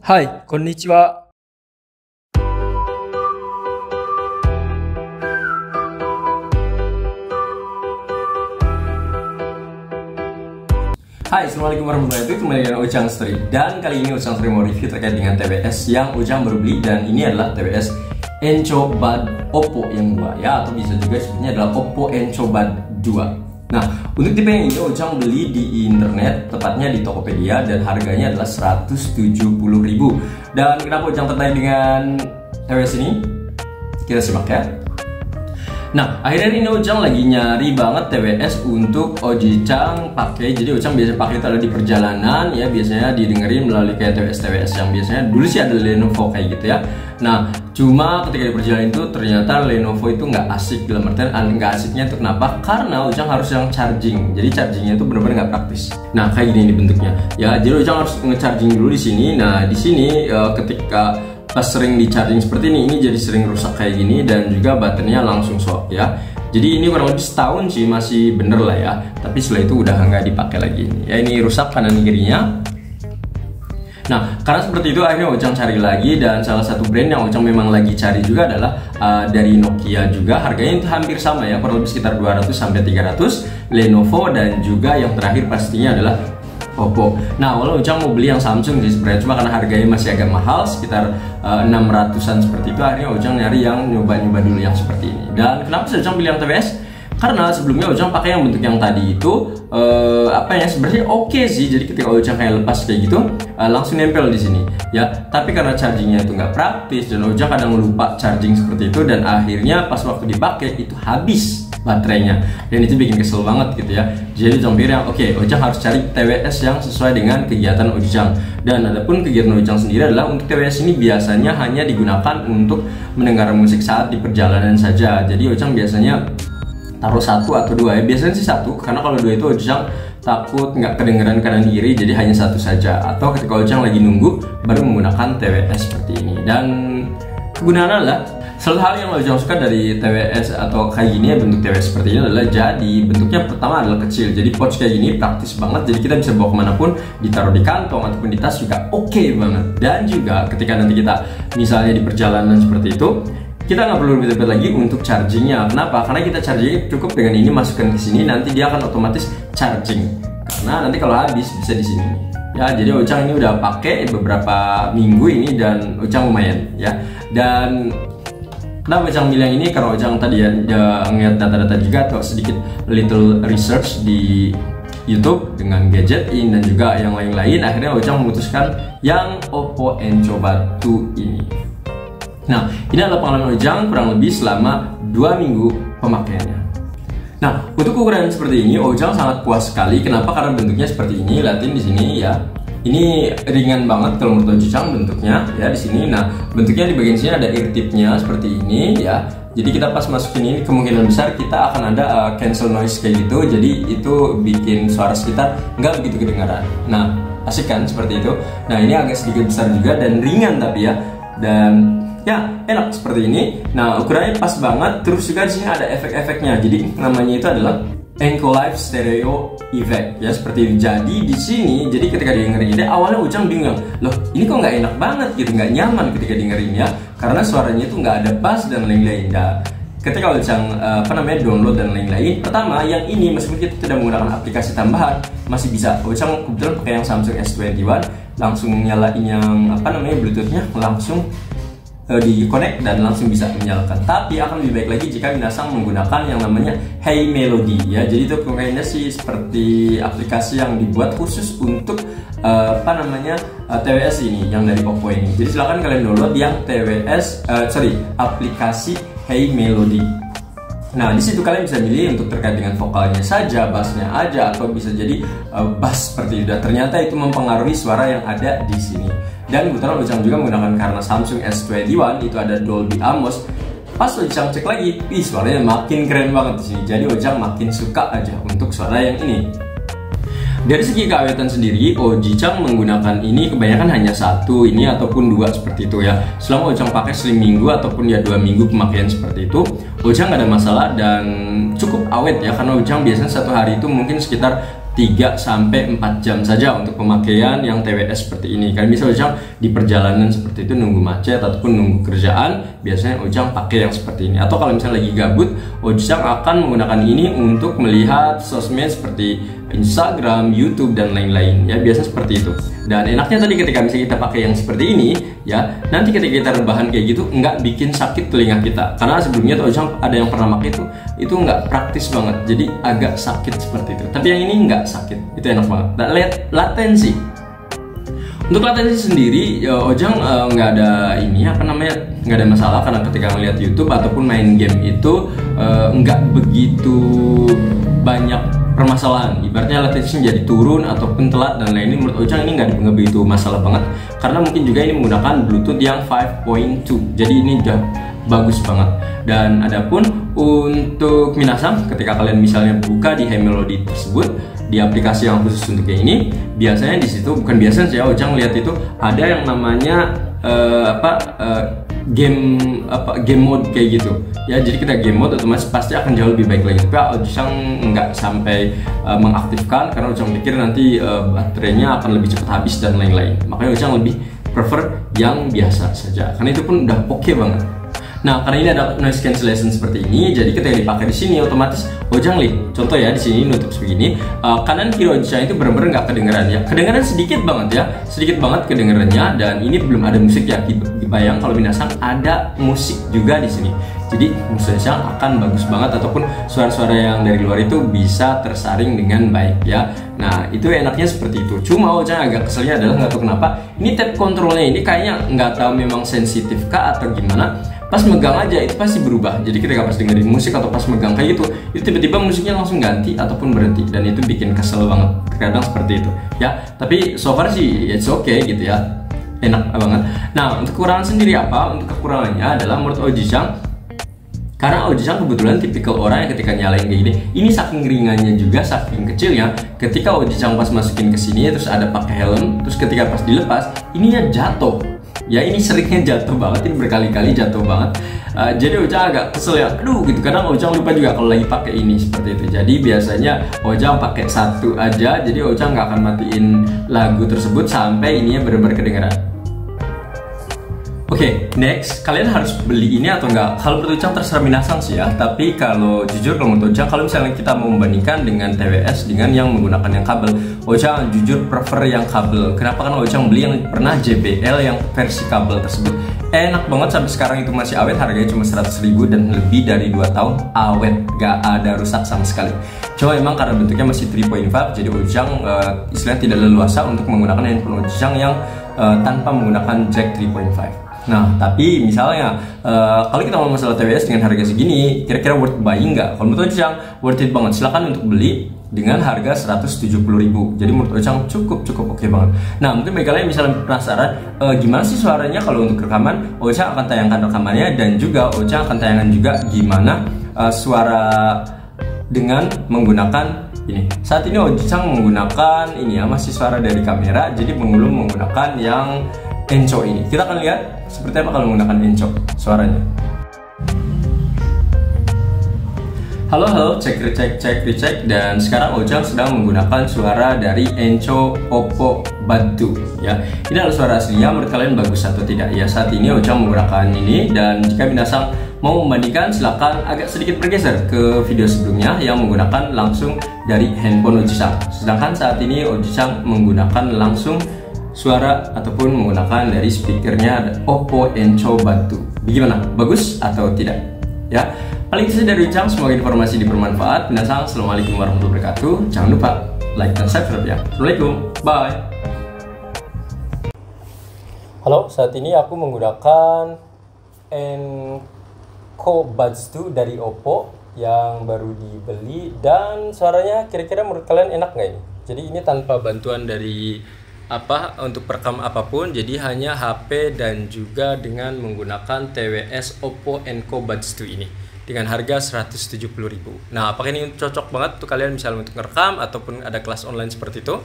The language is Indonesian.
はい、こんにちは。Hai, assalamualaikum warahmatullahi wabarakatuh. Kembali dengan Ujang Story. Dan kali ini Ujang Story mau review terkait dengan TWS yang Ujang baru beli. Dan ini adalah TWS Enco Bud Oppo yang 2 ya, atau bisa juga sebutnya adalah Oppo Enco Bud 2. Nah, untuk tipe yang ini Ujang beli di internet, tepatnya di Tokopedia, dan harganya adalah 170.000. Dan kenapa Ujang tertarik dengan TWS ini? Kita simak ya. Nah, akhirnya ini Ujang lagi nyari banget TWS untuk Ojicang pakai. Jadi Ujang biasa pakai itu ada di perjalanan ya, biasanya didengerin melalui kayak TWS yang biasanya dulu sih ada Lenovo kayak gitu ya. Nah, cuma ketika di perjalanan itu ternyata Lenovo itu nggak asik, dalam artian nggak asiknya itu kenapa? Karena Ujang harus yang charging. Jadi chargingnya itu benar-benar nggak praktis. Nah, kayak gini bentuknya. Ya, jadi Ujang harus nge-charging dulu di sini. Nah, di sini ketika pas sering di charging seperti ini jadi sering rusak kayak gini, dan juga baterainya langsung swap ya. Jadi ini kurang lebih setahun sih masih bener lah ya, tapi setelah itu udah nggak dipakai lagi ya, ini rusak kanan kirinya. Nah, karena seperti itu akhirnya Ujang cari lagi, dan salah satu brand yang Ujang memang lagi cari juga adalah dari Nokia juga. Harganya itu hampir sama ya, kurang lebih sekitar 200 sampai 300. Lenovo, dan juga yang terakhir pastinya adalah Oppo. Nah, awalnya Ujang mau beli yang Samsung sih sebenarnya, cuma karena harganya masih agak mahal, sekitar 600-an seperti itu, akhirnya Ujang nyari yang nyoba-nyoba dulu yang seperti ini. Dan kenapa sih Ujang beli yang TWS? Karena sebelumnya Ujang pakai yang bentuk yang tadi itu sebenarnya oke sih. Jadi ketika Ujang kayak lepas kayak gitu langsung nempel di sini ya. Tapi karena chargingnya itu nggak praktis, dan Ujang kadang lupa charging seperti itu, dan akhirnya pas waktu dipakai itu habis baterainya, dan itu bikin kesel banget gitu ya. Jadi Ujang pikir oke, Ujang harus cari TWS yang sesuai dengan kegiatan Ujang. Dan adapun kegiatan Ujang sendiri adalah untuk TWS ini biasanya hanya digunakan untuk mendengar musik saat di perjalanan saja. Jadi Ujang biasanya taruh 1 atau 2 ya, biasanya sih 1, karena kalau 2 itu Ujang takut nggak kedengeran kanan kiri, jadi hanya 1 saja. Atau ketika Ujang lagi nunggu baru menggunakan TWS seperti ini. Dan kegunaan adalah salah hal yang Ujang suka dari TWS atau kayak gini ya, bentuk TWS seperti ini adalah jadi bentuknya pertama adalah kecil, jadi pouch kayak gini praktis banget, jadi kita bisa bawa kemanapun, ditaruh di kantong ataupun di tas juga oke banget. Dan juga ketika nanti kita misalnya di perjalanan seperti itu, kita nggak perlu ribet-ribet lagi untuk chargingnya. Kenapa? Karena kita charging cukup dengan ini, masukkan ke sini, nanti dia akan otomatis charging. Karena nanti kalau habis bisa di sini. Ya, jadi Ujang ini udah pakai beberapa minggu ini, dan Ujang lumayan ya. Dan kenapa Ujang bilang ini? Karena Ujang tadi ya ngeliat data-data juga atau sedikit little research di YouTube dengan gadget in dan juga yang lain-lain. Akhirnya Ujang memutuskan yang Oppo Enco Bud 2 ini. Nah, ini adalah pengalaman Ujang kurang lebih selama 2 minggu pemakaiannya. Nah, untuk ukuran seperti ini Ujang sangat puas sekali. Kenapa? Karena bentuknya seperti ini. Lihatin di sini ya. Ini ringan banget kalau menurut Ujang bentuknya ya di sini. Nah, bentuknya di bagian sini ada ear tip-nya seperti ini ya. Jadi kita pas masukin ini kemungkinan besar kita akan ada cancel noise kayak gitu. Jadi itu bikin suara sekitar nggak begitu kedengaran. Nah, asik kan seperti itu. Nah, ini agak sedikit besar juga dan ringan tapi ya. Dan ya enak seperti ini. Nah, ukurannya pas banget. Terus juga di sini ada efek-efeknya. Jadi namanya itu adalah Enco Live Stereo Effect ya, seperti ini. Jadi di sini, jadi ketika dengerin ini awalnya Ujang bingung, loh ini kok nggak enak banget gitu, nggak nyaman ketika dengerin ya, karena suaranya itu nggak ada bass dan lain-lain. Nah, ketika Ujang download dan lain-lain, pertama yang ini meskipun kita tidak menggunakan aplikasi tambahan masih bisa. Ujang kebetulan pakai yang Samsung S21, langsung nyalain yang Bluetoothnya langsung di connect dan langsung bisa menyalakan. Tapi akan lebih baik lagi jika Minasang menggunakan yang namanya Hey Melody ya. Jadi itu kayaknya sih seperti aplikasi yang dibuat khusus untuk TWS ini yang dari Oppo ini. Jadi silahkan kalian download yang aplikasi Hey Melody. Nah, di situ kalian bisa milih untuk terkait dengan vokalnya saja, bassnya aja, atau bisa jadi bass seperti itu. Dan ternyata itu mempengaruhi suara yang ada di sini. Dan kebetulan Ujang juga menggunakan karena Samsung S21 itu ada Dolby Atmos. Pas Ujang cek lagi, suaranya makin keren banget di sini. Jadi Ujang makin suka aja untuk suara yang ini. Dari segi keawetan sendiri, Ujang menggunakan ini kebanyakan hanya 1 ini ataupun 2 seperti itu ya. Selama Ujang pakai seminggu ataupun ya 2 minggu pemakaian seperti itu, Ujang nggak ada masalah dan cukup awet ya. Karena Ujang biasanya 1 hari itu mungkin sekitar 3-4 jam saja untuk pemakaian yang TWS seperti ini. Kalian bisa Ojang di perjalanan seperti itu nunggu macet ataupun nunggu kerjaan, biasanya Ojang pakai yang seperti ini. Atau kalau misalnya lagi gabut, Ojang akan menggunakan ini untuk melihat sosmed seperti Instagram, YouTube, dan lain-lain ya, biasa seperti itu. Dan enaknya tadi ketika misalnya kita pakai yang seperti ini ya, nanti ketika kita rebahan kayak gitu nggak bikin sakit telinga kita, karena sebelumnya tuh Ojang ada yang pernah pakai itu nggak praktis banget, jadi agak sakit seperti itu. Tapi yang ini nggak sakit, itu enak banget. Dan latensi, untuk latensi sendiri Ojang nggak ada ini nggak ada masalah, karena ketika ngeliat YouTube ataupun main game itu nggak begitu banyak permasalahan. Ibaratnya latensinya jadi turun ataupun telat dan lain-lain, menurut Ojang ini nggak begitu masalah banget, karena mungkin juga ini menggunakan Bluetooth yang 5.2, jadi ini udah bagus banget. Dan adapun untuk Minasang, ketika kalian misalnya buka di HiMelody tersebut di aplikasi yang khusus untuk kayak ini, biasanya di situ bukan biasanya sih, Ojang lihat itu ada yang namanya game mode kayak gitu ya. Jadi kita game mode otomatis pasti akan jauh lebih baik lagi, tapi Ojang nggak sampai mengaktifkan karena Ojang pikir nanti baterainya akan lebih cepat habis dan lain-lain. Makanya Ojang lebih prefer yang biasa saja, karena itu pun udah oke banget. Nah, karena ini ada noise cancellation seperti ini, jadi ketika dipakai di sini otomatis Ojang lihat, contoh ya di sini nutup begini, kanan kiri Ojang itu benar-benar nggak kedengeran ya, kedengeran sedikit banget ya, sedikit banget kedengerannya. Dan ini belum ada musik ya, bayang kalau Minasang ada musik juga di sini, jadi musik Ojang akan bagus banget, ataupun suara-suara yang dari luar itu bisa tersaring dengan baik ya. Nah, itu enaknya seperti itu. Cuma Ojang agak keselnya adalah nggak tahu kenapa ini tab kontrolnya ini kayaknya nggak tahu memang sensitif kah atau gimana, pas megang aja itu pasti berubah. Jadi ketika pas dengerin musik atau pas megang kayak gitu, itu tiba-tiba musiknya langsung ganti ataupun berhenti, dan itu bikin kesel banget kadang seperti itu ya. Tapi so far sih it's okay gitu ya, enak banget. Nah, untuk kekurangan sendiri apa? Untuk kekurangannya adalah menurut Ojang, karena Ojang kebetulan tipikal orang yang ketika nyalain kayak gini, ini saking ringannya juga, saking kecilnya, ketika Ojang pas masukin ke sini terus ada pakai helm, terus ketika pas dilepas ininya jatuh. Ya, ini seringnya jatuh banget, ini berkali-kali jatuh banget. Jadi Ojang agak kesel ya, aduh gitu. Kadang Ojang lupa juga kalau lagi pakai ini seperti itu. Jadi biasanya Ojang pakai satu aja, jadi Ojang nggak akan matiin lagu tersebut sampai ininya benar-benar kedengeran. Oke, next, kalian harus beli ini atau enggak? Kalau menurut Ojang terserah Minasang sih ya. Tapi kalau jujur, kalau menurut Ojang, kalau misalnya kita mau membandingkan dengan TWS dengan yang menggunakan yang kabel, Ojang jujur prefer yang kabel. Kenapa? Karena Ojang beli yang pernah JBL yang versi kabel tersebut enak banget, sampai sekarang itu masih awet, harganya cuma 100.000 dan lebih dari 2 tahun awet, gak ada rusak sama sekali. Cuma memang karena bentuknya masih 3.5, jadi Ojang istilahnya tidak leluasa untuk menggunakan handphone Ojang yang tanpa menggunakan jack 3.5. Nah, tapi misalnya kalau kita ngomong masalah TWS dengan harga segini, kira-kira worth buying nggak? Kalau menurut Ojang worth it banget. Silakan untuk beli dengan harga 170.000. Jadi menurut Ojang cukup oke banget. Nah, mungkin bagi kalian misalnya penasaran gimana sih suaranya kalau untuk rekaman, Ojang akan tayangkan rekamannya, dan juga Ojang akan tayangkan juga gimana suara dengan menggunakan ini. Saat ini Ojang menggunakan ini ya, masih suara dari kamera, jadi belum menggunakan yang Enco ini. Kita akan lihat seperti apa kalau menggunakan Enco suaranya. Halo, cek recheck, dan sekarang Ojang sedang menggunakan suara dari Enco Oppo Bud 2 ya. Ini adalah suara aslinya, menurut kalian bagus atau tidak? Ya, saat ini Ojang menggunakan ini, dan jika Minasang mau membandingkan, silahkan agak sedikit bergeser ke video sebelumnya yang menggunakan langsung dari handphone Ojang. Sedangkan saat ini Ojang menggunakan langsung suara ataupun menggunakan dari speakernya Oppo Enco Bud 2. Bagaimana? Bagus atau tidak? Ya, paling itu dari Ojang. Semoga informasi bermanfaat. Minasang, assalamualaikum warahmatullahi wabarakatuh. Jangan lupa like dan subscribe ya. Assalamualaikum, bye. Halo, saat ini aku menggunakan Enco Bud 2 dari Oppo yang baru dibeli, dan suaranya kira-kira menurut kalian enak nggak ini? Jadi ini tanpa bantuan dari untuk perekam apapun, jadi hanya HP dan juga dengan menggunakan TWS Oppo Enco Buds 2 ini dengan harga 170.000. Nah, apakah ini cocok banget untuk kalian misalnya untuk ngerekam ataupun ada kelas online seperti itu?